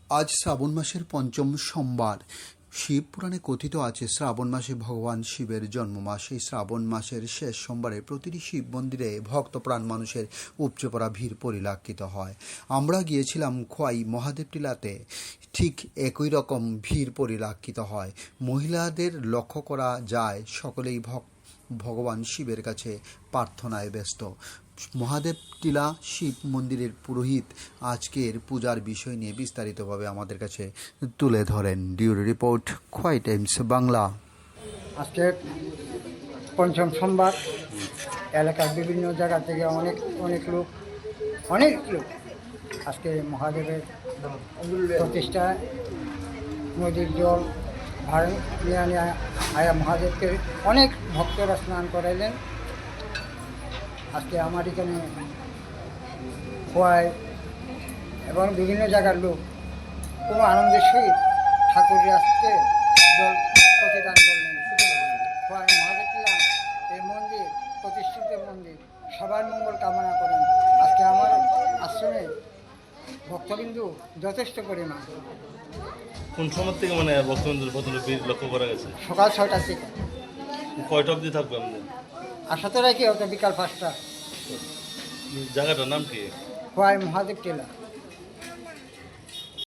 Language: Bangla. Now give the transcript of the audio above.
আজ শ্রাবণ মাসের পঞ্চম সোমবার। শিব পুরাণে কথিত আছে শ্রাবণ মাসে ভগবান শিবের জন্ম মাস। এই শ্রাবণ মাসের শেষ সোমবারে প্রতিটি শিব মন্দিরে ভক্তপ্রাণ মানুষের উপচে পড়া ভিড় পরিলক্ষিত হয়। আমরা গিয়েছিলাম খোয়াই মহাদেব টিলাতে, ঠিক একই রকম ভিড় পরিলক্ষিত হয়। মহিলাদের লক্ষ্য করা যায় সকলেই ভগবান শিবের কাছে প্রার্থনায় ব্যস্ত। মহাদেব টিলা শিব মন্দিরের পুরোহিত আজকের পূজার বিষয় নিয়ে বিস্তারিতভাবে আমাদের কাছে তুলে ধরেন। ডিউরি রিপোর্ট, খোয়াই টাইমস বাংলা। আজকে পঞ্চম সোমবার, এলাকার বিভিন্ন জায়গা থেকে অনেক লোক আজকে মহাদেবের প্রতিষ্ঠায় নদীর জল ভাড় নিয়ে আয়া মহাদেবকে অনেক ভক্তরা স্নান করাইলেন। আজকে আমার এখানে খোয়াই এবং বিভিন্ন জায়গার লোক কোনো আনন্দের সহিত ঠাকুরের আজকে জল প্রতিদান করলেন। খোয়াই মহাদেব টিলা এই মন্দির প্রতিষ্ঠিত মন্দির, সবার মঙ্গল কামনা করেন। আজকে আমার আশ্রমে ভক্তবিন্দু যথেষ্ট পরিমাণ। কোন সময় থেকে ভক্তবিন্দুর প্রচুর ভিড় লক্ষ্য করা গেছে? সকাল 6টার থেকে। কয়টা অবধি থাকবে আমাদের? আশা তো রাখি হয়তো বিকাল 5টা। জায়গাটার নাম কি? খোয়াই মহাদেব টিলা।